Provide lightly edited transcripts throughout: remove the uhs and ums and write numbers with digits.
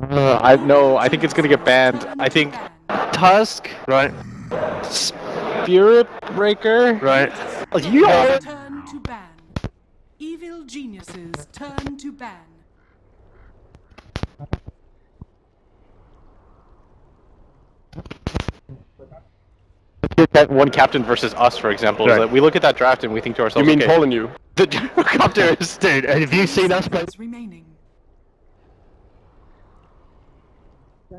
I think it's gonna get banned. I think Tusk, Right. Spirit Breaker, Right. Yeah. Turn to ban. Evil geniuses turn to ban. That one captain versus us, for example, is Right. that we look at that draft and we think to ourselves, You mean okay, Paul and you? the helicopters. Dude, have you seen us play? Remaining.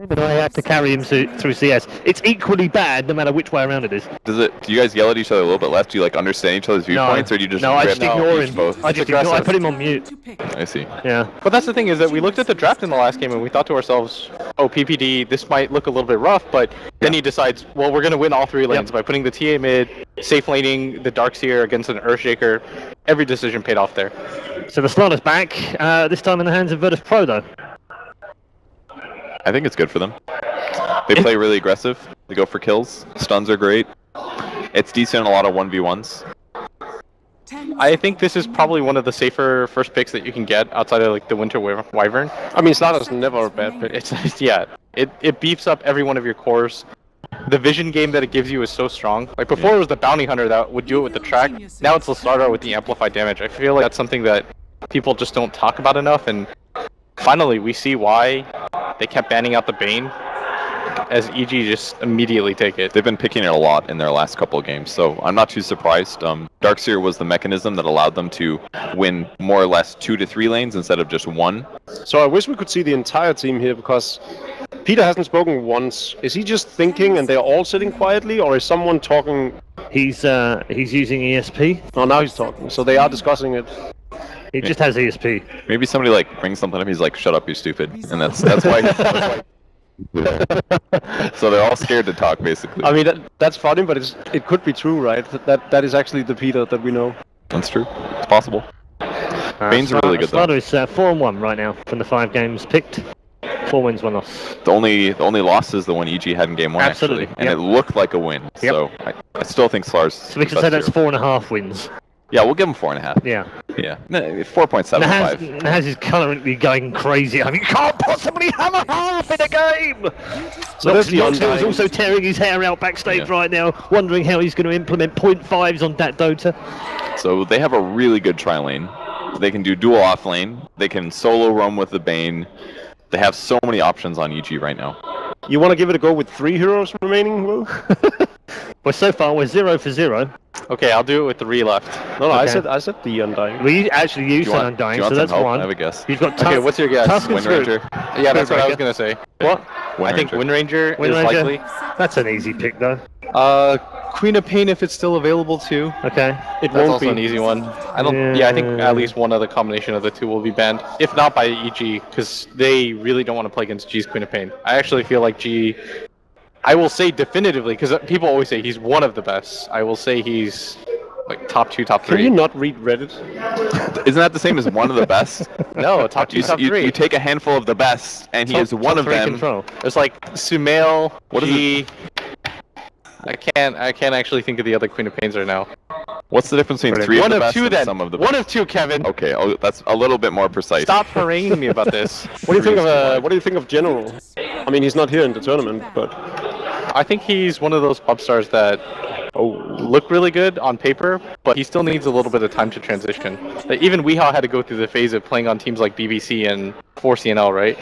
But I have to carry him through CS. It's equally bad no matter which way around it is. Do you guys yell at each other a little bit less? Do you like understand each other's viewpoints, or do you just I just ignore him. both? I just ignore. I put him on mute. I see. Yeah. But that's the thing, is that we looked at the draft in the last game and we thought to ourselves, oh, PPD, this might look a little bit rough, but then he decides, well, we're going to win all three lanes by putting the TA mid, safe laning the Darkseer against an Earthshaker. Every decision paid off there. So the Slaughter's back, this time in the hands of Virtus.Pro though. I think it's good for them. They play really aggressive. They go for kills. Stuns are great. It's decent in a lot of 1v1s. I think this is probably one of the safer first picks that you can get outside of like the Winter Wyvern. I mean, Slaughter's never a bad pick. It's yeah, it beefs up every one of your cores. The vision game that it gives you is so strong. Like before it was the Bounty Hunter that would do it with the track. Now it's the Slaughter with the amplified damage. I feel like that's something that people just don't talk about enough, and finally we see why they kept banning out the Bane, as EG just immediately take it. They've been picking it a lot in their last couple of games, so I'm not too surprised. Darkseer was the mechanism that allowed them to win more or less 2 to 3 lanes instead of just 1. So I wish we could see the entire team here, because Peter hasn't spoken once. Is he just thinking and they're all sitting quietly, or is someone talking? He's using ESP. Oh, now he's talking. So they are discussing it. He just has ESP. Maybe somebody like brings something up, he's like, shut up, you stupid. And that's why. So they're all scared to talk, basically. I mean, that's funny, but it could be true, right? That is actually the Peter that we know. That's true. It's possible. Bane's really good, though. Slaughter is 4-1 right now from the 5 games picked. 4 wins, 1 loss. The only loss is the one EG had in game 1, Absolutely. actually. And it looked like a win. Yep. So I still think Slar's. So we can say that's 4.5 wins. Yeah, we'll give him 4.5. Yeah. Yeah. 4.75. Nahaz is currently going crazy. I mean, you can't possibly have a half in a game! So there's the Noxel is undying. also tearing his hair out backstage right now, wondering how he's going to implement 0.5s on that Dota. So they have a really good tri lane. They can do dual off lane. They can solo roam with the Bane. They have so many options on EG right now. You want to give it a go with 3 heroes remaining, Will? Well, so far we're 0 for 0. Okay, I'll do it with 3 left. No, Okay. I said the Undying. We actually used an Do Undying, you want so that's some help? 1. I have a guess. You've got Okay, what's your guess? Tusk and Wind Spirit. Ranger. Yeah, that's what I was Breaker. gonna say. What? I think Wind Ranger Wind is Ranger? likely. That's an easy pick, though. Queen of Pain if it's still available too. Okay. It That's won't also be. an easy one. I don't. Yeah, I think at least one other combination of the two will be banned, if not by EG, because they really don't want to play against G's Queen of Pain. I actually feel like G. I will say definitively, because people always say he's one of the best. I will say he's like top 2, top 3. Can you not read Reddit? Isn't that the same as one of the best? No, top 2, top 3. You take a handful of the best, and he is one of them. Control. It's like Sumail, What is G. I can't actually think of the other Queen of Pains right now. What's the difference between 3 of One the of best 2 and then. some of the One best? of 2, Kevin. Okay, that's a little bit more precise. Stop haranguing me about this. What do you think of What do you think of General? I mean, he's not here in the tournament, but I think he's one of those pop stars that look really good on paper, but he still needs a little bit of time to transition. Like, even Weehaw had to go through the phase of playing on teams like BBC and 4CNL, right?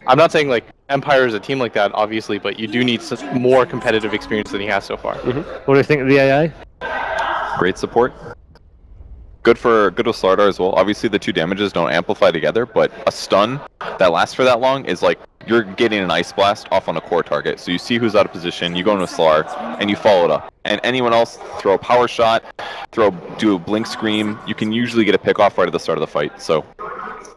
I'm not saying like Empire is a team like that, obviously, but you do need some more competitive experience than he has so far. What do you think of the AA? Great support. Good with Slardar as well. Obviously, the 2 damages don't amplify together, but a stun that lasts for that long is like you're getting an Ice Blast off on a core target. So you see who's out of position, you go into Slar, and you follow it up. And anyone else, throw a power shot, do a blink scream. You can usually get a pick off right at the start of the fight. So,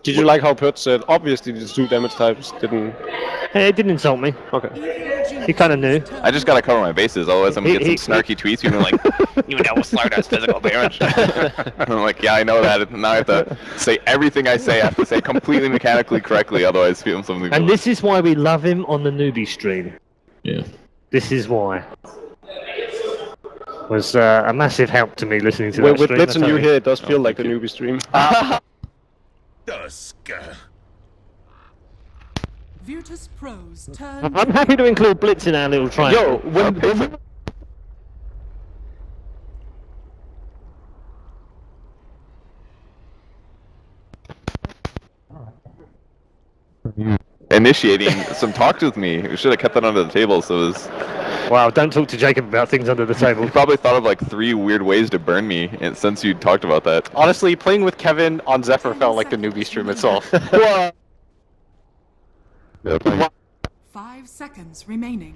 did you like how Pert said, obviously these 2 damage types didn't... Hey, it didn't insult me. Okay. He kind of knew. I just gotta cover my bases, otherwise I'm gonna get some snarky tweets being like, "You know Slardar's physical damage." I'm like, "Yeah, I know that." Now I have to say everything I say. I have to say completely mechanically correctly, otherwise feel something. And this is why we love him on the newbie stream. Yeah. This is why. Was a massive help to me listening to that With stream. Blitz and I you tell here, it does feel like a newbie stream. Dusk. Virtus.Pro's turn. I'm happy to include Blitz in our little triangle. Yo, when Initiating some talks with me. We should have kept that under the table. So it was, Wow, don't talk to Jacob about things under the table. you probably thought of like 3 weird ways to burn me since you talked about that. honestly, playing with Kevin on Zephyr felt like the newbie stream itself. 5 seconds remaining.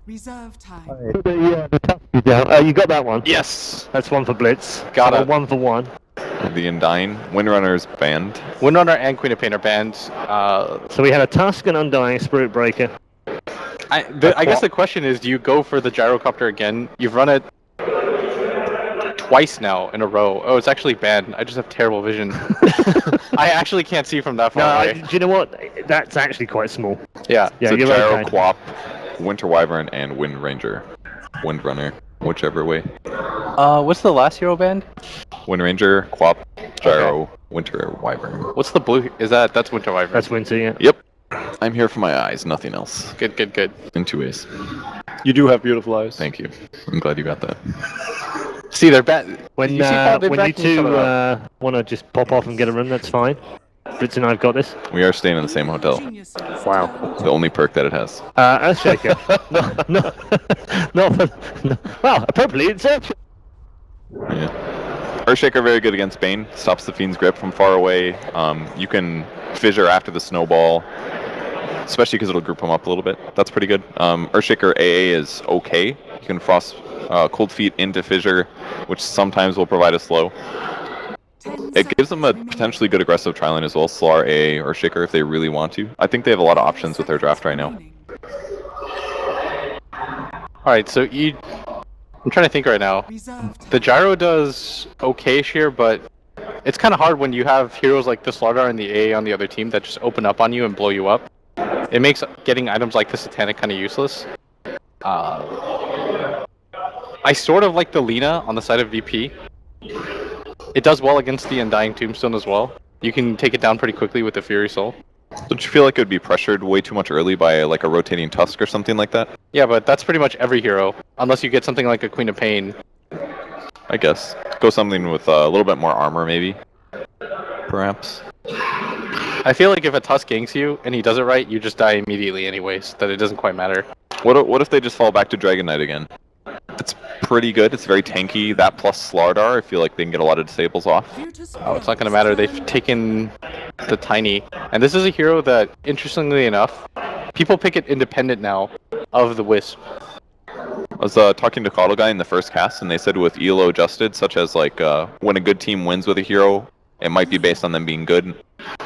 Reserve time. You got that one? Yes. That's one for Blitz. Got Or it. 1 for 1. The Undying, Windrunner's banned. Windrunner and Queen of Pain are banned. So we had a Tusk, an Undying, Spirit Breaker. I guess the question is, do you go for the gyrocopter again? You've run it twice now in a row. Oh, it's actually banned. I just have terrible vision. I actually can't see from that far away. Do you know what? That's actually quite small. Yeah. Yeah, So you're Gyro, okay. Quap, Winter Wyvern, and Wind Ranger. Windrunner, whichever way. What's the last hero banned? Wind Ranger, Quap, Gyro, Winter Wyvern. What's the blue? That's Winter Wyvern. That's Winter, yeah. Yep. I'm here for my eyes, nothing else. Good, good, good. In 2 ways. You do have beautiful eyes. Thank you. I'm glad you got that. See, they're bad. When you see how they're when you backing each two other up? want to just pop off and get a room, that's fine. Blitz and I've got this. We are staying in the same hotel. Geniuses Wow. turn to The only perk that it has. Earthshaker. no, well, appropriately it's Earthshaker. Yeah. Earthshaker very good against Bane. Stops the Fiend's grip from far away. You can fissure after the snowball, especially because it'll group him up a little bit. That's pretty good. Earthshaker AA is okay. You can frost Cold Feet into fissure, which sometimes will provide a slow. 10 It gives them a seconds potentially good aggressive tri-lane as well, Slar, AA, or Shaker if they really want to. I think they have a lot of options with their draft right now. remaining. Alright, so I'm trying to think right now. Reserve time. The gyro does okay-ish here, but it's kind of hard when you have heroes like the Slardar and the AA on the other team that just open up on you and blow you up. It makes getting items like the Satanic kind of useless. I sort of like the Lina on the side of VP. It does well against the Undying Tombstone as well. You can take it down pretty quickly with the Fury Soul. Don't you feel like it would be pressured way too much early by like a rotating Tusk or something like that? Yeah, but that's pretty much every hero, unless you get something like a Queen of Pain. I guess. Go something with a little bit more armor maybe. Perhaps. I feel like if a Tusk ganks you and he does it right, you just die immediately anyways, that it doesn't quite matter. What if they just fall back to Dragon Knight again? It's pretty good. It's very tanky. That plus Slardar, I feel like they can get a lot of disables off. Oh, it's not going to matter. They've taken the Tiny. And this is a hero that, interestingly enough, people pick it independent now of the Wisp. I was talking to Coddle Guy in the first cast, and they said with ELO adjusted, such as like when a good team wins with a hero, it might be based on them being good.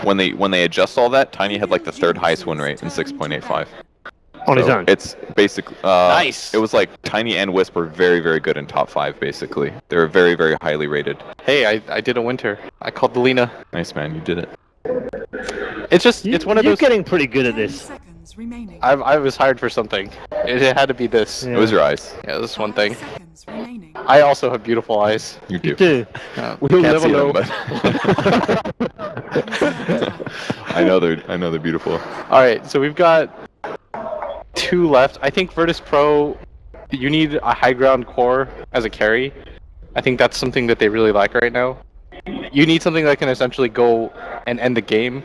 When they adjust all that, Tiny had like the 3rd highest win rate in 6.85. On his own. It's basically Nice. It was like Tiny and Wisp were very, very good in top 5. Basically, they were very, very highly rated. Hey, I did a winter. I called the Lina. Nice man, you did it. It's just, it's one of You're those... getting pretty good at 10 this. seconds remaining. I was hired for something. It had to be this. Yeah. It was your eyes. Yeah, this is one 5 thing. seconds remaining. I also have beautiful eyes. You do. You do. We'll Can't never see know. them, but I know they're beautiful. Alright, so we've got 2 left. I think Virtus.Pro, you need a high ground core as a carry. I think that's something that they really like right now. You need something that can essentially go and end the game.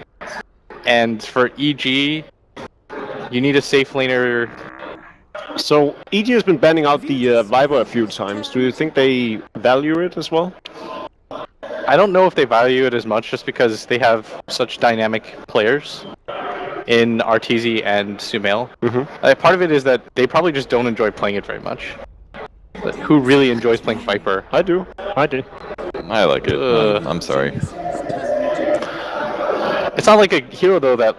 And for EG, you need a safe laner. So EG has been banning out the Viper a few times. Do you think they value it as well? I don't know if they value it as much just because they have such dynamic players in Arteezy and Sumail. Part of it is that they probably just don't enjoy playing it very much. But who really enjoys playing Viper? I do. I do. I like it. I'm sorry. It's not like a hero though that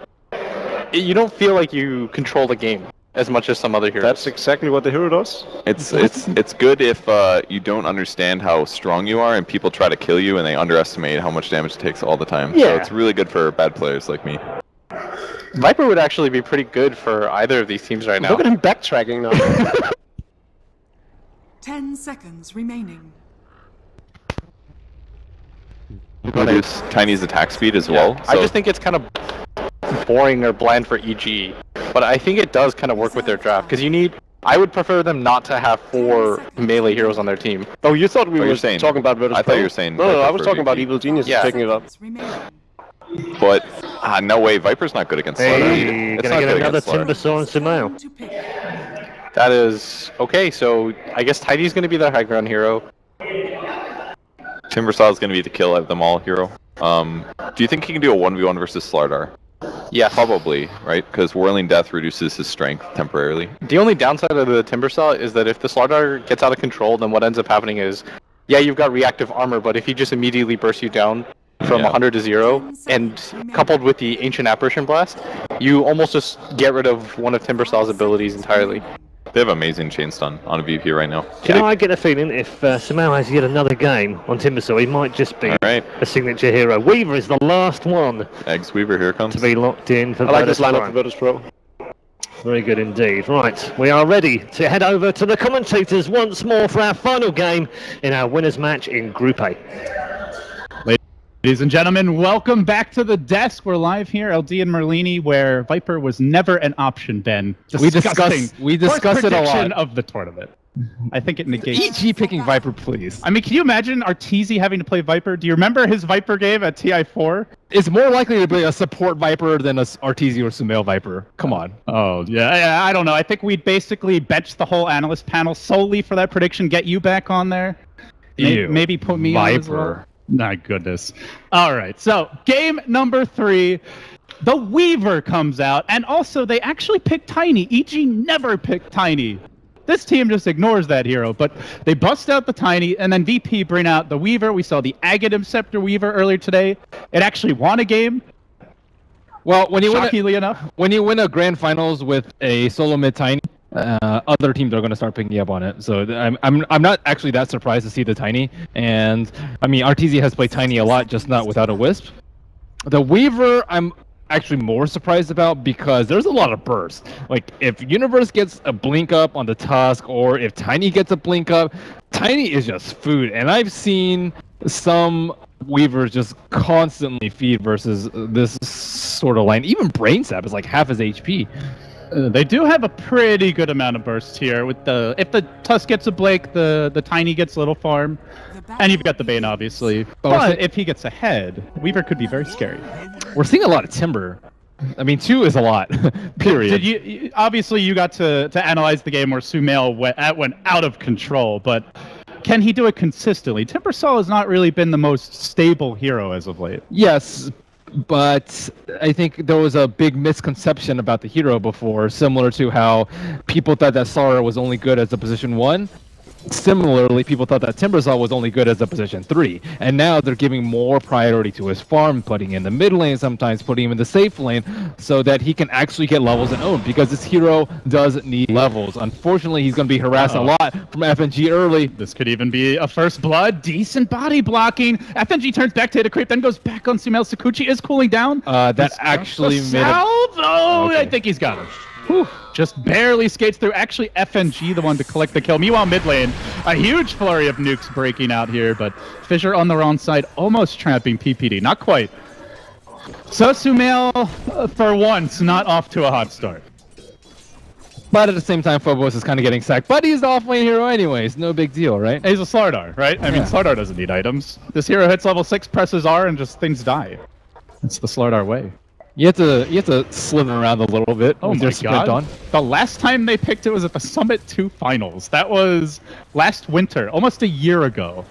you don't feel like you control the game as much as some other heroes. That's exactly what the hero does. It's good if you don't understand how strong you are and people try to kill you and they underestimate how much damage it takes all the time. So Yeah. it's really good for bad players like me. Viper would actually be pretty good for either of these teams right now. Look at him backtracking now. 10 seconds remaining. reduce Tiny's attack speed as well. I just think it's kind of boring or bland for EG, but I think it does kind of work with their draft because I would prefer them not to have 4 melee heroes on their team. Oh, you thought we were saying, talking about Virtus.Pro? I thought you were saying. No, I was talking about Evil Genius picking it up. But no way, Viper's not good against Slaughter. Hey, gonna get another Timbersaw and Sumail. That is okay. So I guess Tiny's gonna be the high ground hero. Timbersaw is gonna be the kill of them all hero. Do you think he can do a 1v1 versus Slardar? Yeah, probably, right? Because Whirling Death reduces his strength temporarily. The only downside of the Timbersaw is that if the Slardar gets out of control, then what ends up happening is, yeah, you've got reactive armor, but if he just immediately bursts you down from 100 to 0, and coupled with the Ancient Apparition Blast, you almost just get rid of one of Timbersaw's abilities entirely. They have amazing chain stun on a VP right now. I get a feeling if Sumail has yet another game on Timbersaw, he might just be a signature hero. Weaver is the last one. Eggs Weaver, here comes. To be locked in for I like this lineup for Virtus.Pro. Very good indeed. Right, we are ready to head over to the commentators once more for our final game in our winners match in Group A. Ladies and gentlemen, welcome back to the desk. We're live here, LD and Merlini, where Viper was never an option, Ben. We discuss it a lot. Of the tournament. I think it negates. EG picking Viper, please. I mean, can you imagine Arteezy having to play Viper? Do you remember his Viper game at TI4? It's more likely to be a support Viper than a Arteezy or Sumail Viper. Come on. Oh, yeah, I don't know. I think we'd basically bench the whole analyst panel solely for that prediction, get you back on there. Maybe put me on as well. My goodness. All right, so game number 3, the Weaver comes out, and also they actually picked Tiny. EG never picked Tiny. This team just ignores that hero, but they bust out the Tiny, and then VP bring out the Weaver. We saw the Aghanim Scepter Weaver earlier today. It actually won a game. Well, when you win a grand finals with a solo mid Tiny, other teams are going to start picking up on it. So I'm not actually that surprised to see the Tiny. And I mean, Arteezy has played Tiny a lot, just not without a Wisp. The Weaver, I'm actually more surprised about because there's a lot of bursts. Like if Universe gets a blink up on the Tusk, or if Tiny gets a blink up, Tiny is just food. And I've seen some Weavers just constantly feed versus this sort of line. Even Brain Sap is like half his HP. They do have a pretty good amount of bursts here. With if the Tusk gets a Blake, the Tiny gets Little Farm, and you've got the Bane, obviously. But if he gets ahead, Weaver could be very scary. We're seeing a lot of Timber. I mean, 2 is a lot, period. Obviously, you got to analyze the game where Sumail went out of control, but can he do it consistently? Timbersaw has not really been the most stable hero as of late. Yes, but I think there was a big misconception about the hero before, similar to how people thought that Sara was only good as a position 1. Similarly, people thought that Timbersaw was only good as a position 3, and now they're giving more priority to his farm, putting him in the mid lane, sometimes putting him in the safe lane, so that he can actually get levels and own, because this hero does need levels. Unfortunately, he's going to be harassed a lot from FNG early. This could even be a first blood. Decent body blocking. FNG turns back to hit a creep, then goes back on Sumail. Sakuchi is cooling down. That actually made I think he's got him. Whew. Just barely skates through. Actually, FNG the one to collect the kill. Meanwhile, mid lane, a huge flurry of nukes breaking out here, but Fissure on the wrong side, almost trapping PPD. Not quite. So Sumail, for once, not off to a hot start. But at the same time, Phobos is kind of getting sacked. But he's the off-lane hero anyways. No big deal, right? He's a Slardar, right? I mean, Slardar doesn't need items. This hero hits level 6, presses R, and just things die. It's the Slardar way. You have to slither around a little bit. Oh my god! The last time they picked it was at the Summit 2 finals. That was last winter, almost a year ago.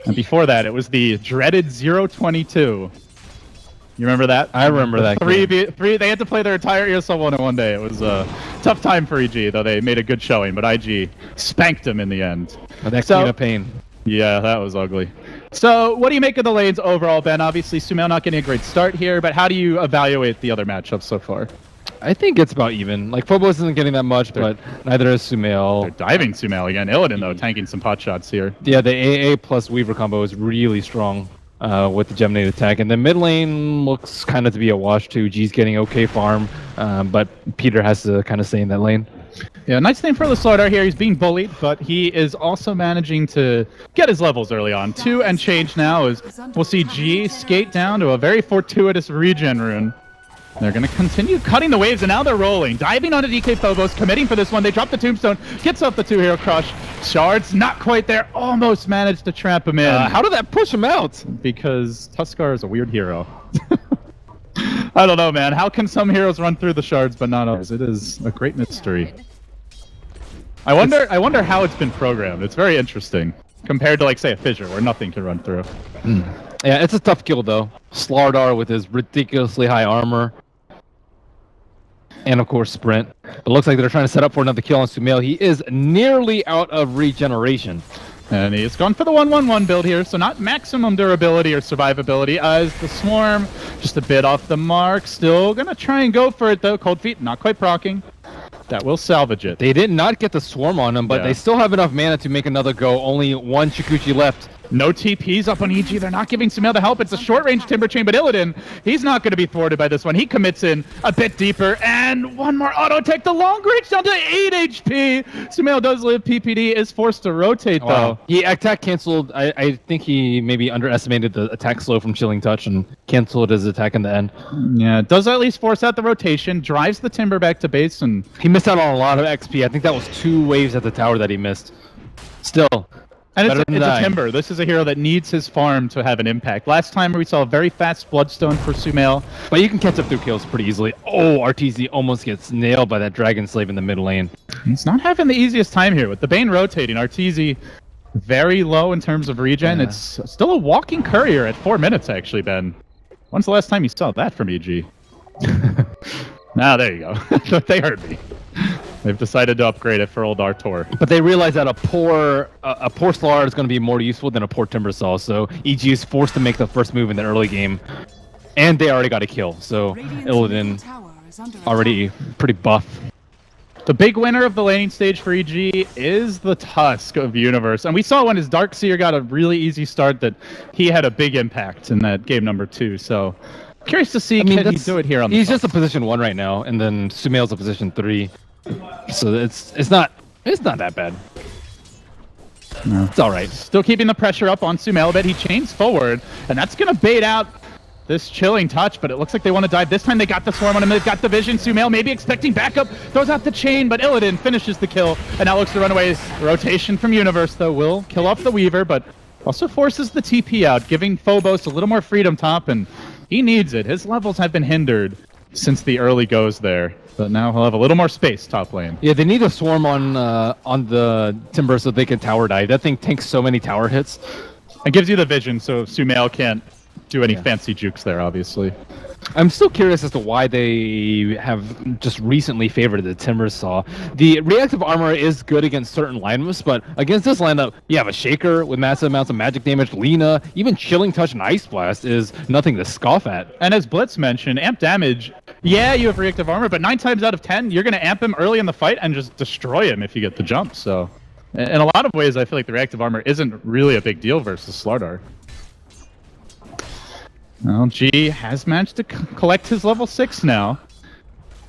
And before that, it was the dreaded 022. You remember that? I remember that. They had to play their entire ESL 1 in one day. It was a tough time for EG, though they made a good showing. But IG spanked them in the end. That's a pain. Yeah, that was ugly. So, what do you make of the lanes overall, Ben? Obviously, Sumail not getting a great start here, but how do you evaluate the other matchups so far? I think it's about even. Like, Phobos isn't getting that much, but neither is Sumail. They're diving Sumail again. Illidan, though, tanking some pot shots here. Yeah, the AA plus Weaver combo is really strong with the Geminate attack. And the mid lane looks kind of to be a wash, too. G's getting okay farm, but Peter has to kind of stay in that lane. Yeah, nice thing for the Slardar here. He's being bullied, but he is also managing to get his levels early on. 2 and change now as we'll see G skate down to a very fortuitous regen rune. They're going to continue cutting the waves, and now they're rolling. Diving onto DK Phobos, committing for this one. They drop the tombstone, gets off the 2-hero crush. Shards, not quite there, almost managed to trap him in. How did that push him out? Because Tuskar is a weird hero. I don't know, man. How can some heroes run through the shards but not others? It is a great mystery. I wonder how it's been programmed. It's very interesting compared to, like, say, a fissure where nothing can run through. Yeah, it's a tough kill though. Slardar with his ridiculously high armor. And of course sprint. It looks like they're trying to set up for another kill on Sumail. He is nearly out of regeneration. And he's gone for the 1-1-1 build here, so not maximum durability or survivability as the Swarm just a bit off the mark. Still gonna try and go for it though. Cold Feet not quite proccing. That will salvage it. They did not get the Swarm on him, but they still have enough mana to make another go. Only one Chikuchi left. No TPs up on EG. They're not giving Sumail the help. It's a short-range Timber Chain, but Illidan, he's not going to be thwarted by this one. He commits in a bit deeper, and one more auto-tech. The long range down to 8 HP. Sumail does live. PPD is forced to rotate, though. He attack canceled. I think he maybe underestimated the attack slow from Chilling Touch and canceled his attack in the end. Yeah, does at least force out the rotation, drives the Timber back to base, and he missed out on a lot of XP. I think that was 2 waves at the tower that he missed. Still. And it's a Timber. This is a hero that needs his farm to have an impact. Last time we saw a very fast Bloodstone for Sumail. But you can catch up through kills pretty easily. Oh, RTZ almost gets nailed by that Dragon Slave in the mid lane. He's not having the easiest time here with the Bane rotating. RTZ very low in terms of regen. Yeah. It's still a walking courier at 4 minutes, actually, Ben. When's the last time you saw that from EG? There you go. They heard me. They've decided to upgrade it for old Artor. But they realize that a poor Slardar is going to be more useful than a poor Timbersaw, so EG is forced to make the first move in the early game. And they already got a kill, so Illidan already pretty buff. The big winner of the laning stage for EG is the Tusk of Universe. And we saw when his Darkseer got a really easy start that he had a big impact in that game number 2, so curious to see can he do it here on the He's just a position 1 right now, and then Sumail's a position 3. So it's not that bad. No. It's all right. Still keeping the pressure up on Sumail a bit. He chains forward, and that's gonna bait out this Chilling Touch. But it looks like they want to dive. This time they got the Swarm on him. They've got the vision. Sumail maybe expecting backup. Throws out the chain, but Illidan finishes the kill, and now looks to run away. Rotation from Universe though will kill off the Weaver, but also forces the TP out, giving Phobos a little more freedom top, and he needs it. His levels have been hindered since the early goes there. But now he'll have a little more space top lane. Yeah, they need a Swarm on the Timber so they can tower dive. That thing tanks so many tower hits. It gives you the vision, so Sumail can't do any fancy jukes there, obviously. I'm still curious as to why they have just recently favored the Timbersaw. The reactive armor is good against certain lineups, but against this lineup, you have a Shaker with massive amounts of magic damage, Lina, even Chilling Touch and Ice Blast is nothing to scoff at. And as Blitz mentioned, amp damage, yeah, you have reactive armor, but 9 times out of 10, you're going to amp him early in the fight and just destroy him if you get the jump. So, in a lot of ways, I feel like the reactive armor isn't really a big deal versus Slardar. Well, G has managed to collect his level 6 now.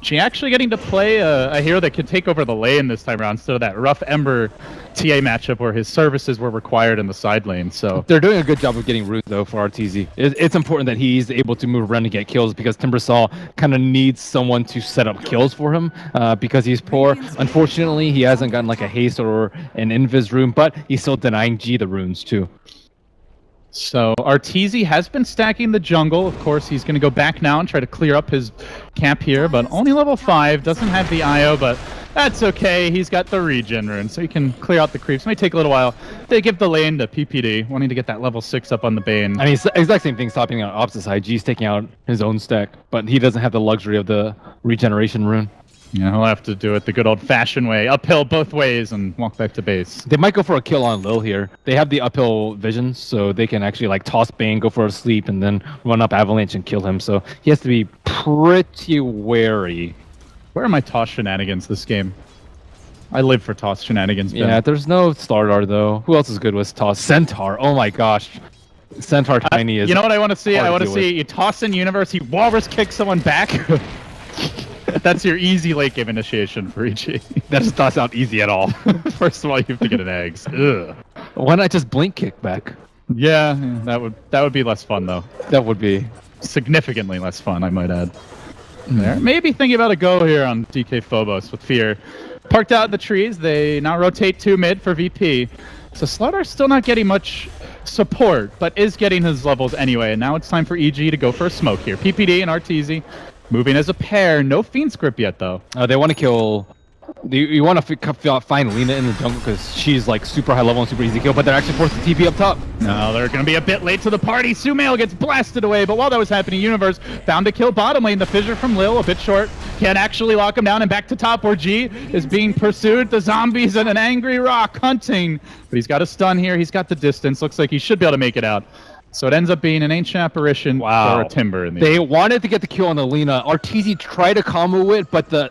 G actually getting to play a hero that can take over the lane this time around instead of that rough Ember TA matchup where his services were required in the side lane. So they're doing a good job of getting runes though for RTZ. It's important that he's able to move around and get kills because Timbersaw kind of needs someone to set up kills for him because he's poor. Unfortunately, he hasn't gotten like a haste or an invis rune, but he's still denying G the runes too. So Arteezy has been stacking the jungle. Of course, he's going to go back now and try to clear up his camp here, but only level 5, doesn't have the IO, but that's okay. He's got the regen rune, so he can clear out the creeps. It may take a little while. They give the lane to PPD, wanting to get that level 6 up on the Bane. I mean, it's the exact same thing stopping on opposite side. G's taking out his own stack, but he doesn't have the luxury of the regeneration rune. Yeah, he'll have to do it the good old-fashioned way, uphill both ways and walk back to base. They might go for a kill on Lil here. They have the uphill vision, so they can actually like toss Bane, go for a sleep, and then run up Avalanche and kill him. So he has to be pretty wary. Where are my toss shenanigans this game? I live for toss shenanigans, Ben. Yeah, there's no Slardar though. Who else is good with toss? Centaur. Oh my gosh. Centaur Tiny is. You know what I want to see? I want to see you toss in Universe, he walrus kicks someone back. That's your easy late game initiation for EG. That does not sound easy at all. First of all, you have to get an eggs. Ugh. Why not just blink kick back? Yeah, that would be less fun though. That would be significantly less fun, I might add. There. Maybe thinking about a go here on DK Phobos with Fear. Parked out in the trees, they now rotate 2 mid for VP. So Slaughter's still not getting much support, but is getting his levels anyway. And now it's time for EG to go for a smoke here. PPD and RTZ moving as a pair. No Fiend script yet, though. They want to kill... You want to find Lina in the jungle because she's like super high level and super easy kill, but they're actually forced to TP up top. No, they're going to be a bit late to the party. Sumail gets blasted away, but while that was happening, Universe found a kill bottom lane. The fissure from Lil, a bit short. Can't actually lock him down, and back to top where G is being pursued. The zombies and an angry Rock hunting. But he's got a stun here. He's got the distance. Looks like he should be able to make it out. So it ends up being an ancient apparition for a Timber. In the They wanted to get the kill on the Lina. RTZ tried to combo it, but the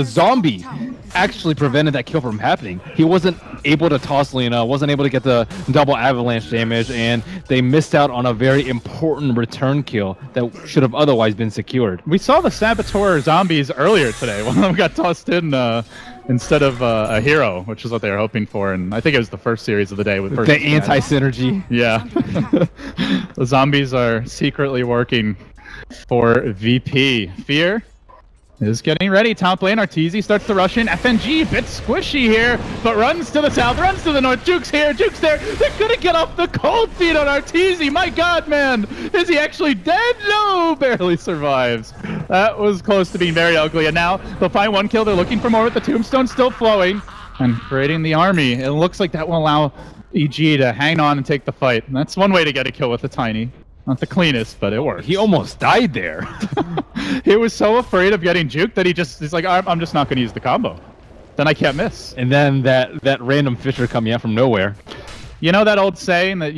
zombie actually prevented that kill from happening. He wasn't able to toss Lina, wasn't able to get the double avalanche damage, and they missed out on a very important return kill that should have otherwise been secured. We saw the Saboteur zombies earlier today. One of them got tossed in instead of a hero, which is what they were hoping for, and I think it was the first series of the day with the anti-synergy. Yeah. The zombies are secretly working for VP. Fear is getting ready. Top lane, Arteezy starts to rush in. FNG, a bit squishy here, but runs to the south, runs to the north. Juke's here, Juke's there. They're gonna get off the cold feet on Arteezy. My god, man. Is he actually dead? No, barely survives. That was close to being very ugly, and now they'll find 1 kill. They're looking for more with the tombstone still flowing and creating the army. It looks like that will allow EG to hang on and take the fight. And that's one way to get a kill with a Tiny. Not the cleanest, but it works. He almost died there. He was so afraid of getting juked that he's like, I'm just not going to use the combo. Then I can't miss. And then that random Fisher coming out from nowhere. You know that old saying that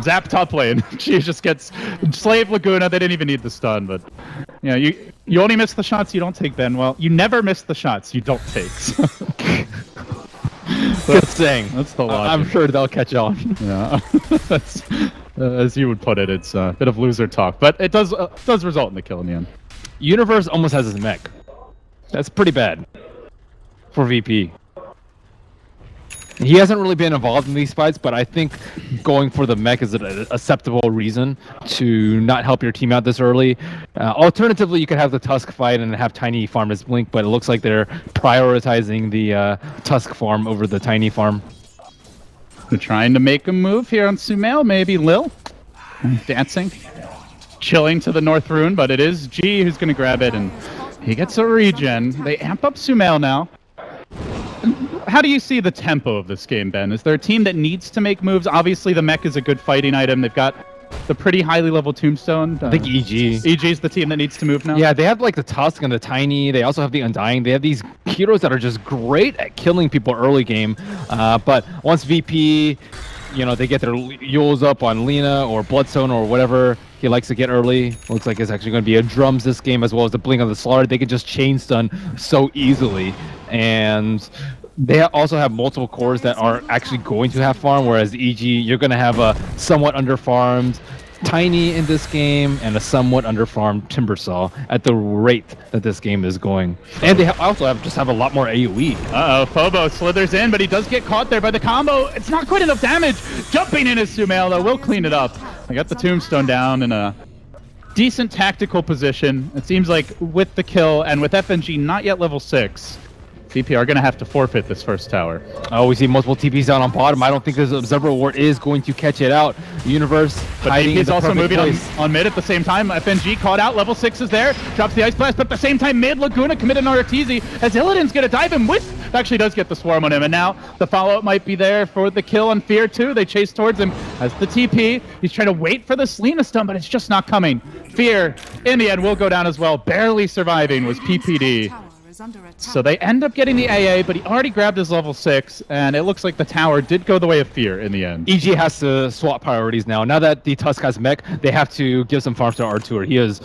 zap top lane. She just gets Slave Laguna. They didn't even need the stun, but you only miss the shots you don't take, Ben. Well, you never miss the shots you don't take. So. Good saying. That's the logic. I'm sure they'll catch on. Yeah. That's, as you would put it, it's a bit of loser talk, but it does result in the kill in the end. Universe almost has his mech. That's pretty bad for VP. He hasn't really been involved in these fights, but I think going for the mech is an acceptable reason to not help your team out this early. Alternatively, you could have the Tusk fight and have Tiny farm his Blink, but it looks like they're prioritizing the Tusk farm over the Tiny farm. They're trying to make a move here on Sumail, maybe Lil. Dancing. Chilling to the North Rune, but it is G who's going to grab it, and he gets a regen. They amp up Sumail now. How do you see the tempo of this game, Ben? Is there a team that needs to make moves? Obviously, the mech is a good fighting item. They've got the pretty highly level Tombstone. I think EG. EG is the team that needs to move now? Yeah, they have like the Tusk and the Tiny. They also have the Undying. They have these heroes that are just great at killing people early game. But once VP, they get their Yules up on Lina or Bloodstone or whatever he likes to get early. Looks like it's actually going to be a Drums this game as well as the Blink of the Slaughter. They can just chain stun so easily. And they also have multiple cores that are actually going to have farm, whereas EG, you're going to have a somewhat underfarmed Tiny in this game and a somewhat underfarmed Timbersaw at the rate that this game is going. And they also have a lot more AoE. Uh-oh, Phobo slithers in, but he does get caught there by the combo. It's not quite enough damage. Jumping in is Sumail, though. We'll clean it up. I got the Tombstone down in a decent tactical position. It seems like with the kill and with FNG not yet level 6, VP are going to have to forfeit this first tower. Oh, we see multiple TPs down on bottom. I don't think this Observer Ward is going to catch it out. Universe hiding is also moving on mid at the same time. FNG caught out. Level 6 is there. Drops the Ice Blast, but at the same time, mid Laguna committed on Arteezy as Illidan's going to dive him with... Actually does get the Swarm on him, and now the follow-up might be there for the kill on Fear too. They chase towards him as the TP. He's trying to wait for the Selena stun, but it's just not coming. Fear, in the end, will go down as well. Barely surviving was PPD. So they end up getting the AA, but he already grabbed his level 6, and it looks like the tower did go the way of Fear in the end. EG has to swap priorities now. Now that the Tusk has mech, they have to give some farms to R2. He is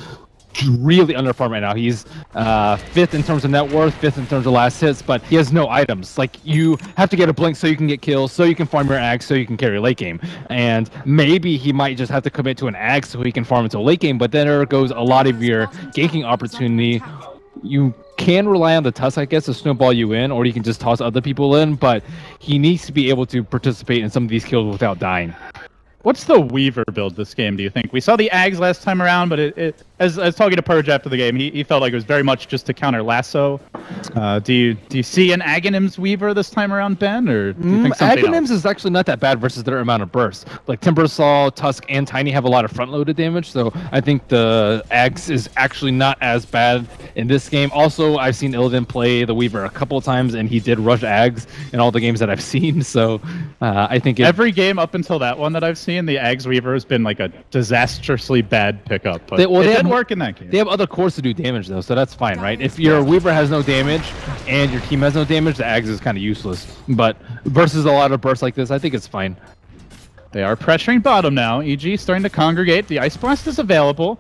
really underfarmed right now. He's 5th in terms of net worth, 5th in terms of last hits, but he has no items. Like, you have to get a Blink so you can get kills, so you can farm your Axe, so you can carry late game. And maybe he might just have to commit to an Axe so he can farm until late game, but then there goes a lot of your ganking opportunity you can rely on the Tusk, I guess, to snowball you in, or you can just toss other people in, but he needs to be able to participate in some of these kills without dying. What's the Weaver build this game, do you think? We saw the Ags last time around, but as talking to Purge after the game, he felt like it was very much just to counter Lasso. Do you see an Aghanim's Weaver this time around, Ben, or do you think something Aghanim's is actually not that bad versus their amount of bursts. Like Timbersaw, Tusk, and Tiny have a lot of front-loaded damage, so I think the Ags is actually not as bad in this game. Also, I've seen Illidan play the Weaver a couple of times, and he did rush Ags in all the games that I've seen, so I think every game up until that one that I've seen, the Ags Weaver has been like a disastrously bad pickup. But it did work in that game. They have other cores to do damage though, so that's fine, right? If your Weaver has no damage and your team has no damage, the Ags is kind of useless. But versus a lot of bursts like this, I think it's fine. They are pressuring bottom now. EG starting to congregate. The Ice Blast is available.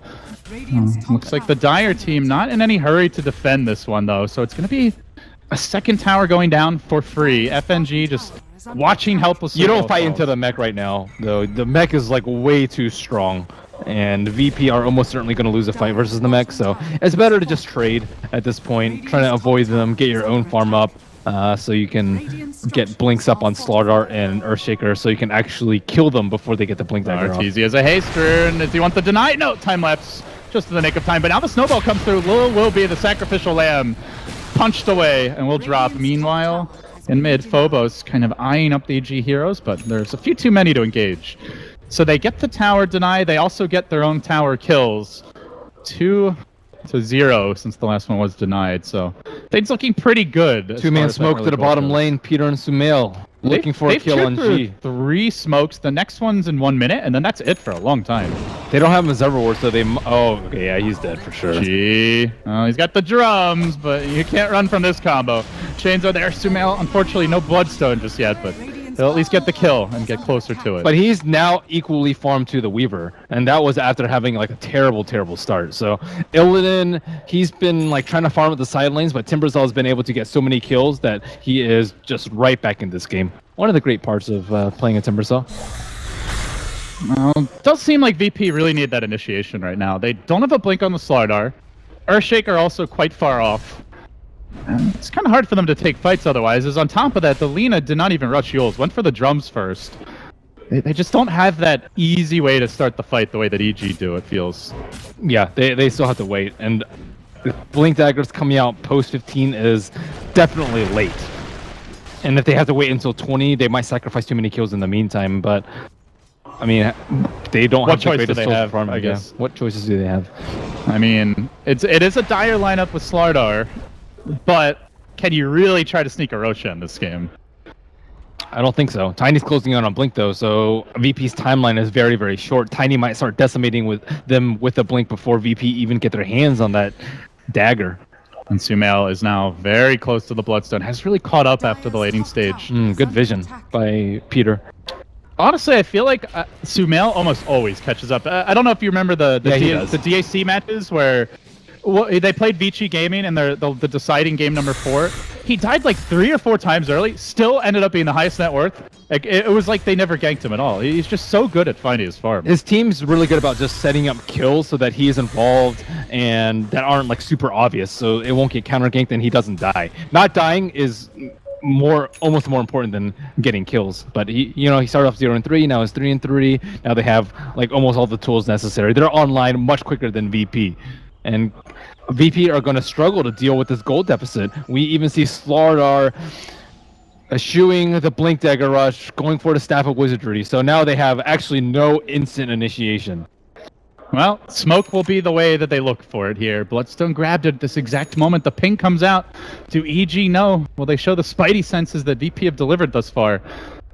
Looks like the Dire team not in any hurry to defend this one though, so it's going to be a second tower going down for free. FNG just watching helplessly. You don't fight into the mech right now, though. The mech is like way too strong, and VP are almost certainly going to lose a fight versus the mech, so it's better to just trade at this point, trying to avoid them, get your own farm up, so you can get blinks up on Slardar and Earthshaker, so you can actually kill them before they get the blink dagger off. Easy as a haster, and if you want the deny, no, time lapse, just in the nick of time, but now the snowball comes through. Lil will be the sacrificial lamb, punched away, and will drop. Meanwhile, in mid, Phobos kind of eyeing up the EG heroes, but there's a few too many to engage. So they get the tower deny. They also get their own tower kills. 2-0 since the last one was denied. So things looking pretty good. Two-man smoke to the bottom lane. Peter and Sumail looking for a kill on G. 3 smokes. The next one's in 1 minute, and then that's it for a long time. They don't have him as Everward, so they... Oh, okay, yeah, he's dead for sure. G. Oh, he's got the drums, but you can't run from this combo. Chains are there. Sumail, unfortunately, no Bloodstone just yet, but he'll at least get the kill and get closer to it. But he's now equally farmed to the Weaver, and that was after having like a terrible, terrible start. So Illidan, he's been like trying to farm at the side lanes, but Timbersaw has been able to get so many kills that he is just right back in this game. One of the great parts of playing a Timbersaw. Well, it does seem like VP really need that initiation right now. They don't have a blink on the Slardar. Earthshaker also quite far off. It's kind of hard for them to take fights otherwise, as on top of that, the Lina did not even rush Yules, went for the drums first. They just don't have that easy way to start the fight the way that EG do, it feels. Yeah, they still have to wait, and Blink Daggers coming out post 15 is definitely late. And if they have to wait until 20, they might sacrifice too many kills in the meantime, but I mean, they don't have the greatest soul farm, I guess. What choices do they have? I mean, it is a dire lineup with Slardar, but can you really try to sneak a Roshan in this game? I don't think so. Tiny's closing out on Blink though, so VP's timeline is very, very short. Tiny might start decimating with them with a Blink before VP even get their hands on that dagger. And Sumail is now very close to the Bloodstone. Has really caught up after the laning stage. Good vision by Peter. Honestly, I feel like Sumail almost always catches up. I don't know if you remember the DAC matches where they played Vici Gaming in the deciding game number 4. He died like 3 or 4 times early, still ended up being the highest net worth. Like, it was like they never ganked him at all. He's just so good at finding his farm. His team's really good about just setting up kills so that he is involved and that aren't like super obvious, so it won't get counter ganked and he doesn't die. Not dying is almost more important than getting kills. But he started off 0-3, now it's 3-3. Now they have like almost all the tools necessary. They're online much quicker than VP. And VP are going to struggle to deal with this gold deficit. We even see Slardar eschewing the Blink Dagger Rush, going for the Staff of Wizardry. So now they have actually no instant initiation. Well, smoke will be the way that they look for it here. Bloodstone grabbed it at this exact moment. The ping comes out. Do EG know? Will they show the spidey senses that VP have delivered thus far?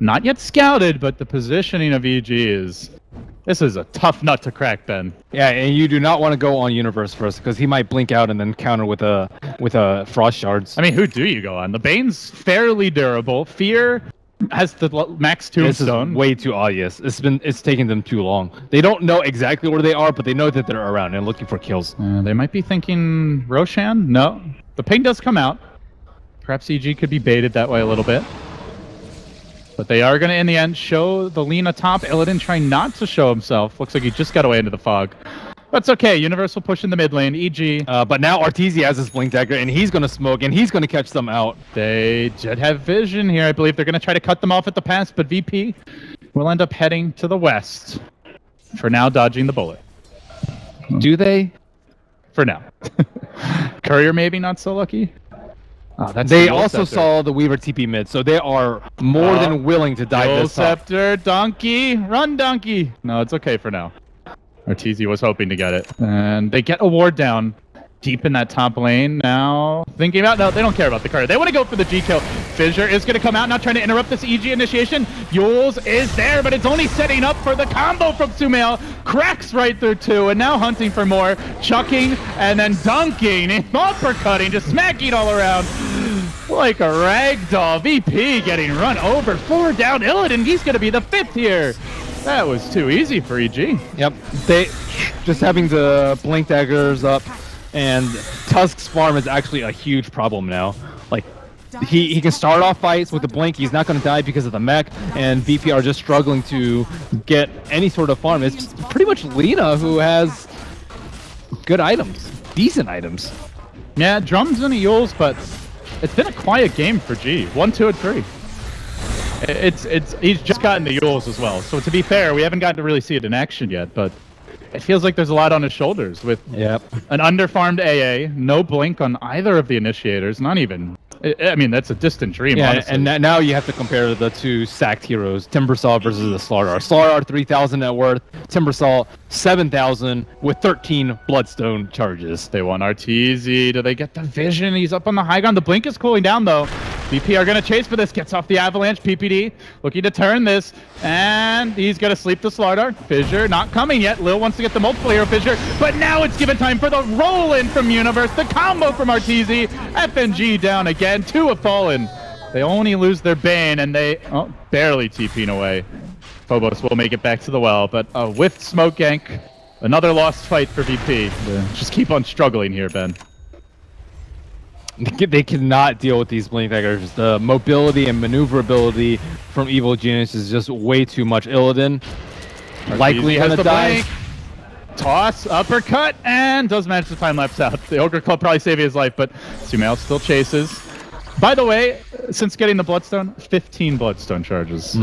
Not yet scouted, but the positioning of EG is... This is a tough nut to crack, Ben. Yeah, and you do not want to go on Universe first, because he might blink out and then counter with a Frost Shards. I mean, who do you go on? The Bane's fairly durable. Fear has the max Tombstone. This is way too obvious. It's taking them too long. They don't know exactly where they are, but they know that they're around and looking for kills. They might be thinking Roshan. No, the ping does come out. Perhaps EG could be baited that way a little bit. But they are going to, in the end, show the Lina top. Illidan trying not to show himself. Looks like he just got away into the fog. That's okay. Universal push in the mid lane. EG. But now Arteezy has his Blink Dagger, and he's going to smoke, and he's going to catch them out. They did have vision here. I believe they're going to try to cut them off at the pass, but VP will end up heading to the west. For now, dodging the bullet. Do they? For now. Courier maybe not so lucky. Oh, they also saw the Weaver TP mid, so they are more than willing to dive this up. Scepter, Donkey, run Donkey. No, it's okay for now. Arteezy was hoping to get it. And they get a ward down deep in that top lane. Now thinking about, no, they don't care about the card. They want to go for the G kill. Fissure is going to come out, not trying to interrupt this EG initiation. Yules is there, but it's only setting up for the combo from Sumail. Cracks right through two, and now hunting for more. Chucking and then dunking and uppercutting, just smacking all around like a ragdoll. VP getting run over. 4 down. Illidan, he's going to be the 5th here. That was too easy for EG. Yep, they just having the Blink Daggers up, and Tusk's farm is actually a huge problem now. Like, he can start off fights with the Blink, he's not going to die because of the mech, and VP are just struggling to get any sort of farm. It's pretty much Lina who has good items, decent items. Yeah, drums and Yules, but it's been a quiet game for G. 1, 2, and 3. He's just gotten the Yules as well. So to be fair, we haven't gotten to really see it in action yet, but it feels like there's a lot on his shoulders with an underfarmed AA, no blink on either of the initiators, not even. I mean, that's a distant dream, honestly. And now you have to compare the two sacked heroes, Timbersaw versus the Slardar. Slardar 3,000 net worth, Timbersaw 7,000 with 13 Bloodstone charges. They want Arteezy. Do they get the vision? He's up on the high ground. The blink is cooling down, though. VP are going to chase for this. Gets off the avalanche. PPD looking to turn this. And he's going to sleep the Slardar. Fissure not coming yet. Lil wants to get the multiple hero Fissure. But now it's given time for the roll-in from Universe. The combo from Arteezy. FNG down again. 2 have fallen. They only lose their Bane, and they barely TPing away. Phobos will make it back to the well, but a whiffed smoke gank. Another lost fight for VP. Just keep on struggling here, Ben. They cannot deal with these Blink Daggers. The mobility and maneuverability from Evil Genius is just way too much. Illidan likely has to die. Toss, uppercut, and does manage to time lapse out. The Ogre Club probably saving his life, but Sumail still chases. By the way, since getting the Bloodstone, 15 Bloodstone charges.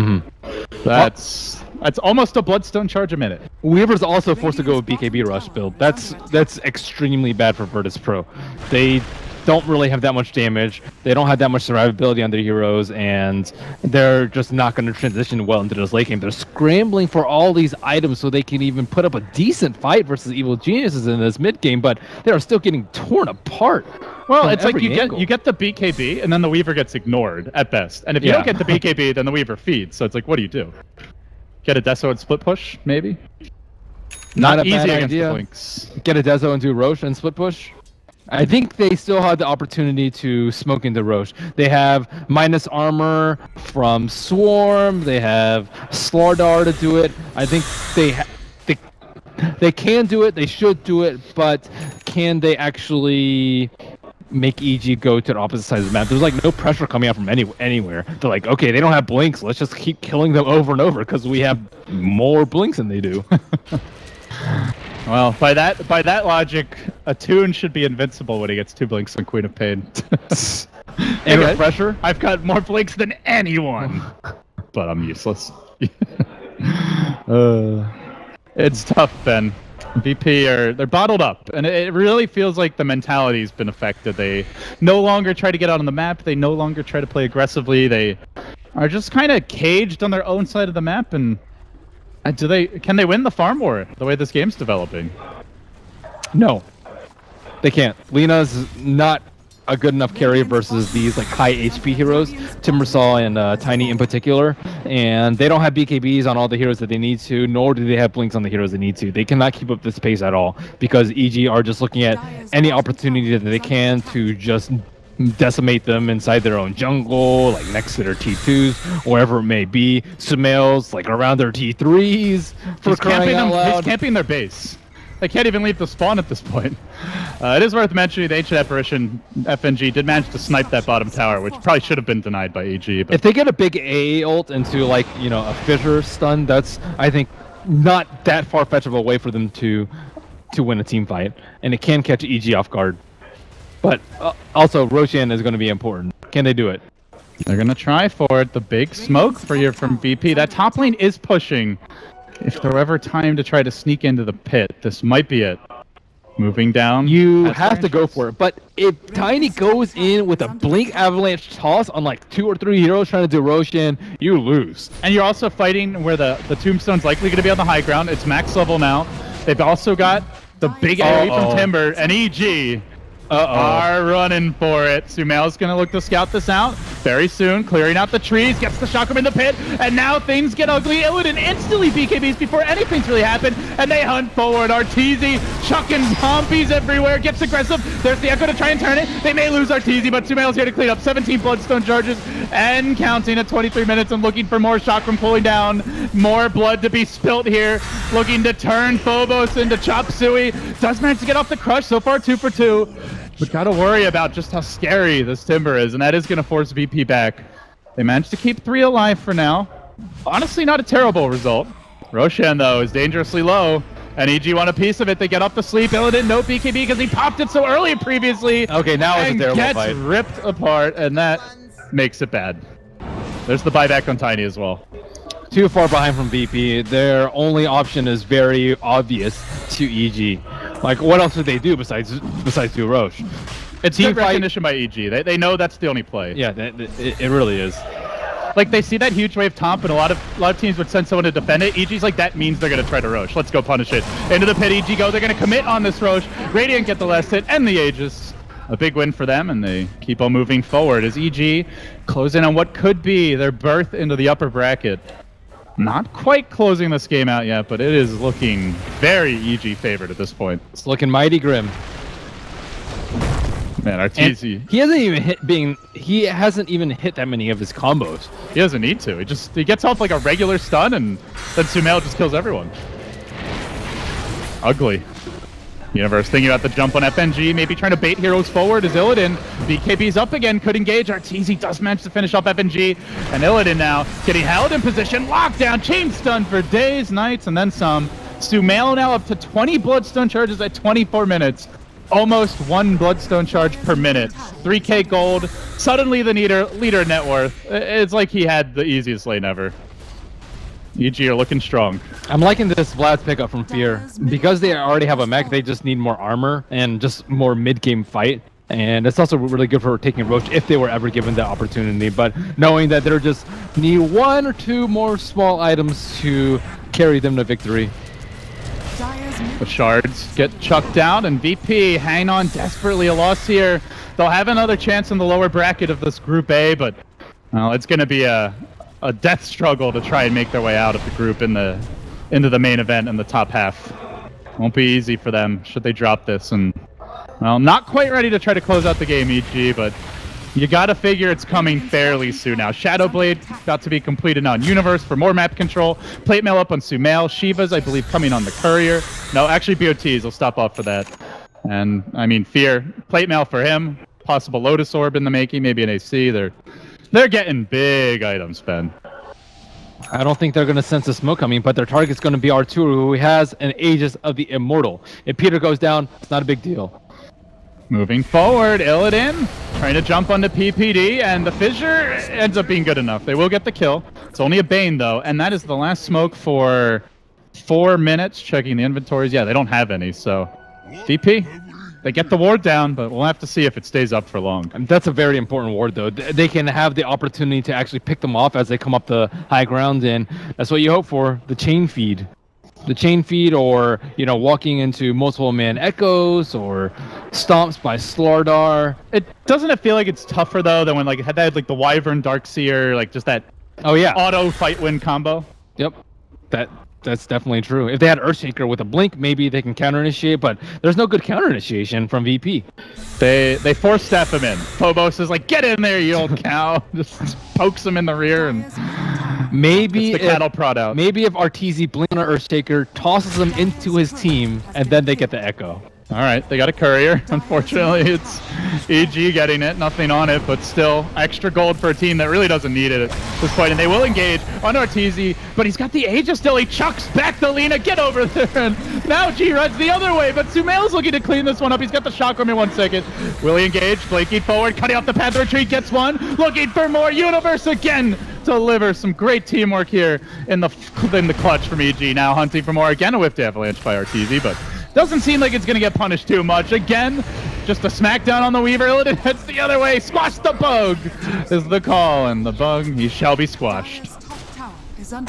That's almost a Bloodstone charge a minute. Weaver's also forced to go with BKB Rush build. That's extremely bad for Virtus.Pro. They don't really have that much damage. They don't have that much survivability on their heroes, and they're just not going to transition well into this late game. They're scrambling for all these items so they can even put up a decent fight versus Evil Geniuses in this mid game, but they are still getting torn apart. Well, it's like you get the BKB, and then the Weaver gets ignored at best. And if you don't get the BKB, then the Weaver feeds. So it's like, what do you do? Get a Deso and split push, maybe? Not easy a bad against idea. the Blinks. Get a Deso into Roche and split push. I think they still have the opportunity to smoke into Roche. They have minus armor from Swarm. They have Slardar to do it. I think they can do it. They should do it. But can they actually make EG go to the opposite side of the map? There's like no pressure coming out from anywhere. They're like, okay, they don't have blinks. Let's just keep killing them over and over because we have more blinks than they do. Well, by that logic, a Toon should be invincible when he gets 2 blinks on Queen of Pain. And Refresher? I've got more blinks than anyone, but I'm useless. It's tough, Ben. VP they're bottled up, and it really feels like the mentality's been affected. They no longer try to get out on the map. They no longer try to play aggressively. They are just kind of caged on their own side of the map, and can they win the farm war the way this game's developing? No, they can't. Lina's not a good enough carry versus these like high HP heroes, Timbersaw and Tiny in particular, and they don't have BKBs on all the heroes that they need to, nor do they have blinks on the heroes they need to. They cannot keep up this pace at all because EG are just looking at any opportunity that they can to just decimate them inside their own jungle, like next to their T2s, wherever it may be. Sumail's like around their T3s for crying out loud. He's camping their base. They can't even leave the spawn at this point. It is worth mentioning the Ancient Apparition FNG did manage to snipe that bottom tower, which probably should have been denied by EG. But if they get a big AA ult into like, a Fissure stun, that's, I think, not that far-fetched of a way for them to to win a team fight, and it can catch EG off guard. But also, Roshan is going to be important. Can they do it? They're going to try for it. The big smoke for you from VP. That top lane is pushing. If there were ever time to try to sneak into the pit, this might be it. Moving down. You have to go for it. But if Tiny goes in with a Blink Avalanche toss on like 2 or 3 heroes trying to do Roshan, you lose. And you're also fighting where the Tombstone's likely going to be on the high ground. It's max level now. They've also got the big AoE from Timber and EG. Are running for it. Sumail's going to look to scout this out very soon, clearing out the trees, gets the chakram in the pit, and now things get ugly. Illidan instantly BKBs before anything's really happened, and they hunt forward. Arteezy chucking pompies everywhere, gets aggressive. There's the Echo to try and turn it. They may lose Arteezy, but Sumail's here to clean up 17 Bloodstone charges and counting at 23 minutes and looking for more chakram pulling down. More blood to be spilt here, looking to turn Phobos into Chop Suey. Does manage to get off the crush, so far 2 for 2. But gotta worry about just how scary this Timber is, and that is gonna force VP back. They managed to keep 3 alive for now. Honestly, not a terrible result. Roshan, though, is dangerously low, and EG want a piece of it. They get off the sleep. Illidan, no BKB because he popped it so early previously. Okay, now it's a terrible gets fight. Ripped apart, and that makes it bad. There's the buyback on Tiny as well. Too far behind from VP. Their only option is very obvious to EG. Like, what else would they do besides do Roche? It's team recognition by EG. They know that's the only play. Yeah, it really is. Like, they see that huge wave top, and a lot of teams would send someone to defend it. EG's like, that means they're going to try to Roche. Let's go punish it. Into the pit, EG go. They're going to commit on this Roche. Radiant get the last hit, and the Aegis. A big win for them, and they keep on moving forward as EG close in on what could be their berth into the upper bracket. Not quite closing this game out yet, but it is looking very EG favored at this point. It's looking mighty grim. Man, Arteezy. He hasn't even hit that many of his combos. He doesn't need to. He gets off like a regular stun, and then Sumail just kills everyone. Ugly. Universe thinking about the jump on FNG, maybe trying to bait heroes forward as Illidan. BKB's up again, could engage. Arteezy does manage to finish off FNG. And Illidan now getting held in position, lockdown, chain stun for days, nights, and then some. Sumail now up to 20 Bloodstone charges at 24 minutes. Almost 1 Bloodstone charge per minute. 3k gold, suddenly the leader net worth. It's like he had the easiest lane ever. EG are looking strong. I'm liking this Vlad's pickup from Fear. Because they already have a mech, they just need more armor and just more mid-game fight. And it's also really good for taking Roche if they were ever given the opportunity. But knowing that they're just need 1 or 2 more small items to carry them to victory. The shards get chucked out, and VP hang on desperately. A loss here. They'll have another chance in the lower bracket of this Group A, but well, it's going to be a death struggle to try and make their way out of the group into the main event in the top half. Won't be easy for them should they drop this, and well, not quite ready to try to close out the game, EG, but you gotta figure it's coming fairly soon now. Shadowblade about to be completed now in Universe for more map control. Plate mail up on Sumail. Shiva's, I believe, coming on the Courier. No, actually BOTs will stop off for that. And I mean, Fear, plate mail for him. Possible Lotus Orb in the making, maybe an AC. They're getting big items, Ben. I don't think they're going to sense the smoke coming, but their target's going to be Arturo, who has an Aegis of the Immortal. If Peter goes down, it's not a big deal. Moving forward, Illidan trying to jump onto PPD, and the Fissure ends up being good enough. They will get the kill. It's only a Bane, though, and that is the last smoke for 4 minutes. Checking the inventories. Yeah, they don't have any, so VP, they get the ward down, but we'll have to see if it stays up for long. And that's a very important ward, though. They can have the opportunity to actually pick them off as they come up the high ground, and that's what you hope for, the chain feed. The chain feed, or, you know, walking into multiple man echoes, or stomps by Slardar. Doesn't it feel like it's tougher, though, than when, like, had that, like, the Wyvern Darkseer, like, just that auto fight win combo? Yep. That's definitely true. If they had Earthshaker with a blink, maybe they can counter-initiate, but there's no good counter-initiation from VP. They force staff him in. Phobos is like, get in there, you old cow. Just pokes him in the rear, and maybe the cattle prod out. Maybe if Arteezy blinks on an Earthshaker, tosses him into his team, and then they get the Echo. All right, they got a courier. Unfortunately, it's EG getting it. Nothing on it, but still extra gold for a team that really doesn't need it at this point. And they will engage on Arteezy, but he's got the Aegis still. He chucks back the Lina. Get over there. And now G runs the other way, but Sumail's looking to clean this one up. He's got the chakram in 1 second. Will he engage? Blinking forward, cutting off the path of retreat. Gets one. Looking for more. Universe again. Deliver some great teamwork here in the clutch from EG. Now hunting for more. Again, a whiffed avalanche by Arteezy, but doesn't seem like it's going to get punished too much. Again, just a smackdown on the Weaver. Illidan heads the other way. Squash the bug is the call, and the bug, he shall be squashed.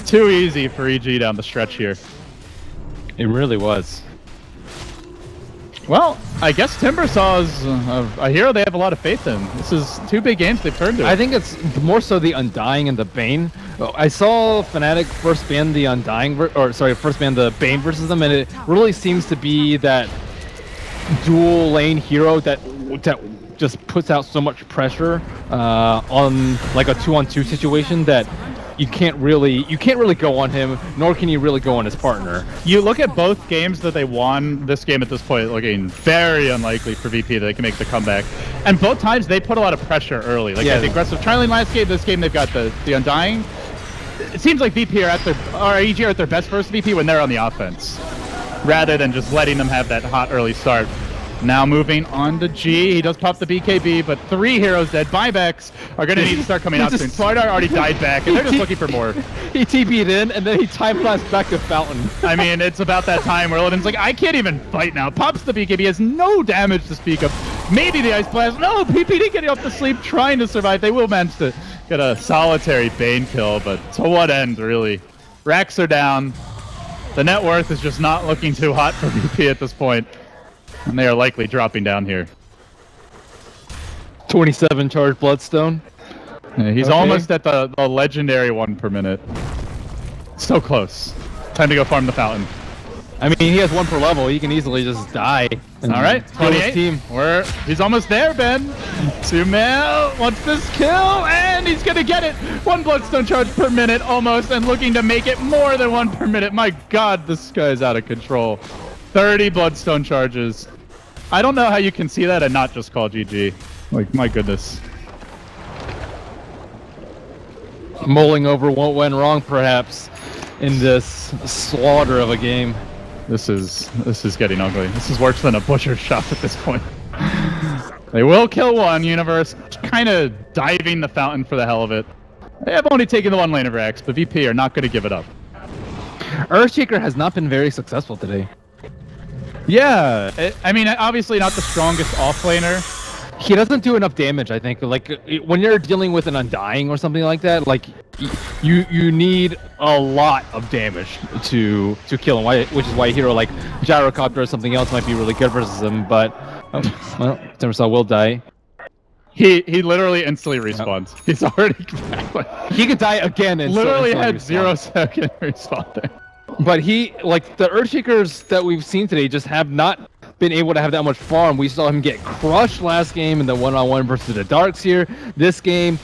Too easy for EG down the stretch here. It really was. Well, I guess Timbersaw's a hero they have a lot of faith in. This is 2 big games they've turned to. I think it's more so the Undying and the Bane. I saw Fnatic first ban the Undying, first ban the Bane versus them, and it really seems to be that dual lane hero that just puts out so much pressure on like a 2-on-2 situation that you can't really go on him, nor can you really go on his partner. You look at both games that they won this game at this point, looking very unlikely for VP that they can make the comeback. And both times they put a lot of pressure early. Like the aggressive trialing last game, this game they've got the Undying. It seems like VP are EG are at their best versus VP when they're on the offense, rather than just letting them have that hot early start. Now moving on to G, he does pop the BKB, but 3 heroes dead. Buybacks are going to need to start coming out soon. Slardar already died back, and they're just looking for more. He TP'd in, and then he time flashed back to Fountain. I mean, it's about that time where Illidan's like, I can't even fight now. Pops the BKB, has no damage to speak of. Maybe the Ice Blast. No, PPD getting off the sleep, trying to survive. They will manage to get a solitary Bane kill, but to what end, really? Racks are down. The net worth is just not looking too hot for VP at this point. And they are likely dropping down here. 27 charged Bloodstone. Yeah, he's almost at the legendary 1 per minute. So close. Time to go farm the Fountain. I mean, he has 1 per level. He can easily just die. All right, 28. Team. He's almost there, Ben. Sumail wants this kill, and he's going to get it. 1 Bloodstone charge per minute, almost, and looking to make it more than 1 per minute. My God, this guy is out of control. 30 Bloodstone charges. I don't know how you can see that and not just call GG. Like, my goodness. Mulling over what went wrong, perhaps, in this slaughter of a game. This is getting ugly. This is worse than a butcher shop at this point. They will kill 1. Universe kind of diving the Fountain for the hell of it. They have only taken the 1 lane of Rax, but VP are not going to give it up. Earthshaker has not been very successful today. Yeah, I mean, obviously not the strongest offlaner. He doesn't do enough damage, I think. Like, when you're dealing with an Undying or something like that, like, you need a lot of damage to kill him, which is why a hero like Gyrocopter or something else might be really good versus him, but, well, Timbersaw will die. He literally instantly respawns. Yep. He's already back. He could die again and literally had 0 second respawn there. But he, like, the Earthshakers that we've seen today just have not been able to have that much farm. We saw him get crushed last game in the 1-on-1 versus the Darks here. This game,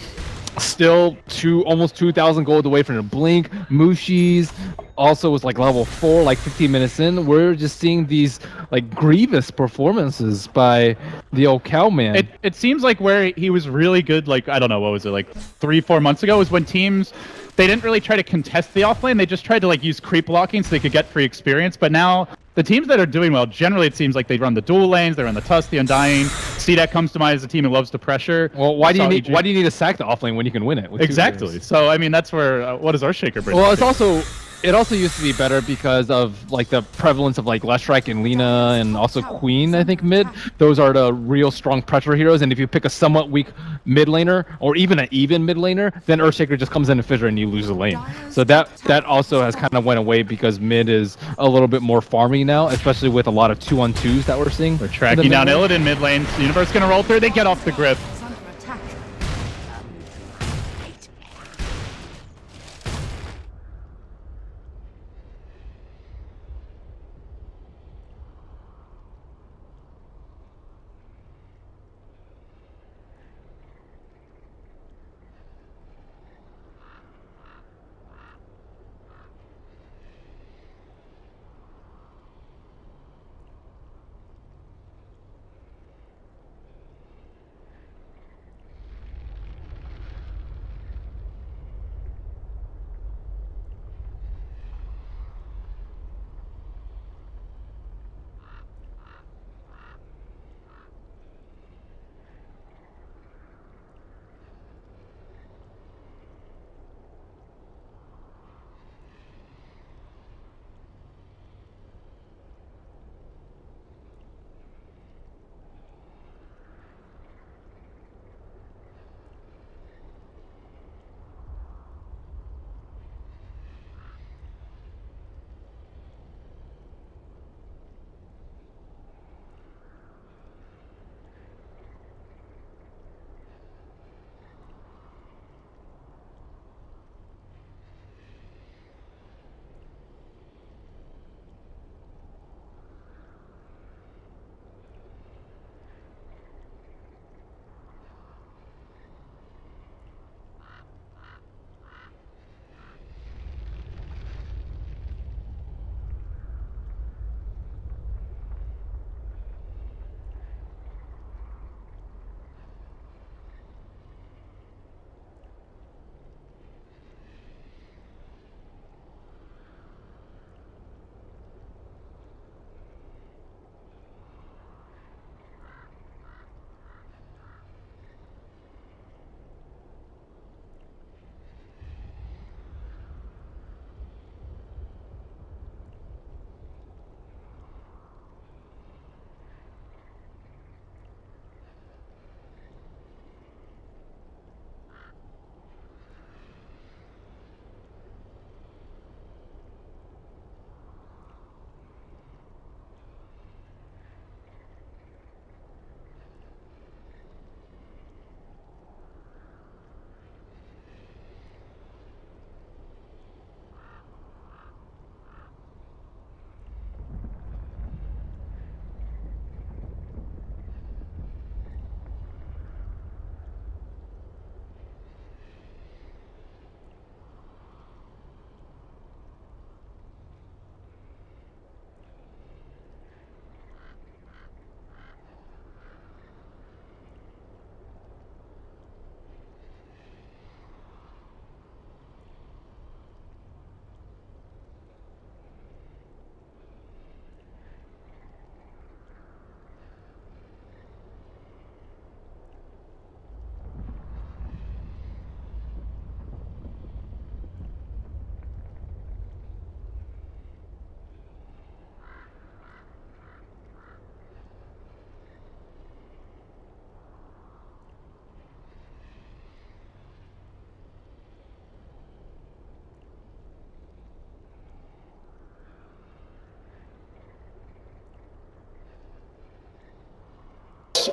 still almost 2,000 gold away from the Blink. Mushi's also was like level 4, like 15 minutes in. We're just seeing these like grievous performances by the old cowman. It seems like where he was really good, like, I don't know, what was it, like 3-4 months ago, was when teams, they didn't really try to contest the offlane. They just tried to like use creep blocking so they could get free experience. But now the teams that are doing well, generally it seems like they run the dual lanes, they run the Tusk, the Undying. CDEC comes to mind as a team who loves to pressure. Well, why do you need to sack the offlane when you can win it? Exactly. So I mean, that's where what does Earthshaker bring? Well, it also used to be better because of like the prevalence of like Leshrac and Lina and also Queen, I think, mid. Those are the real strong pressure heroes, and if you pick a somewhat weak mid laner or even an even mid laner, then Earthshaker just comes in and fissure and you lose the lane. So that also has kind of went away because mid is a little bit more farmy now, especially with a lot of 2-on-2s that we're seeing. They're tracking down Illidan mid lane. Universe gonna roll through, they get off the grip.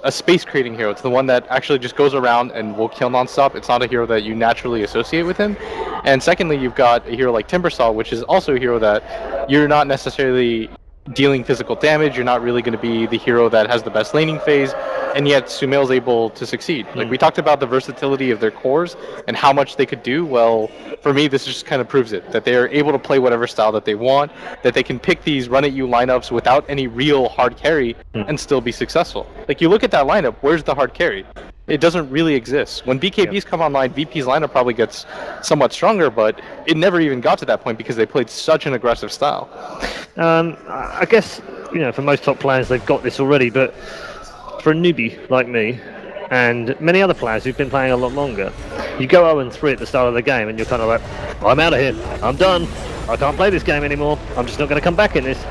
a space creating hero. It's the one that actually just goes around and will kill nonstop. It's not a hero that you naturally associate with him. And secondly, you've got a hero like Timbersaw, which is also a hero that you're not necessarily dealing physical damage. You're not really going to be the hero that has the best laning phase, and yet Sumail's able to succeed. Like, we talked about the versatility of their cores and how much they could do. Well, for me, this just kind of proves it, that they are able to play whatever style that they want, that they can pick these run-at-you lineups without any real hard carry and still be successful. Like, you look at that lineup, where's the hard carry? It doesn't really exist. When BKBs come online, VP's lineup probably gets somewhat stronger, but it never even got to that point because they played such an aggressive style. I guess, you know, for most top players, they've got this already, but for a newbie like me, and many other players who've been playing a lot longer, you go 0-3 at the start of the game, and you're kind of like, I'm out of here, I'm done, I can't play this game anymore, I'm just not going to come back in this.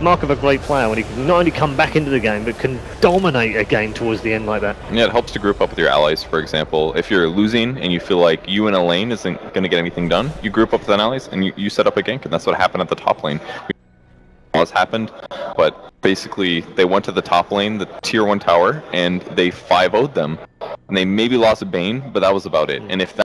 Mark of a great player when he can not only come back into the game, but can dominate a game towards the end like that. Yeah, it helps to group up with your allies, for example. If you're losing and you feel like you in a lane isn't going to get anything done, you group up with allies and you set up a gank, and that's what happened at the top lane. Has happened, but basically they went to the top lane, the tier 1 tower, and they 5-0'd them. And they maybe lost a Bane, but that was about it. And if that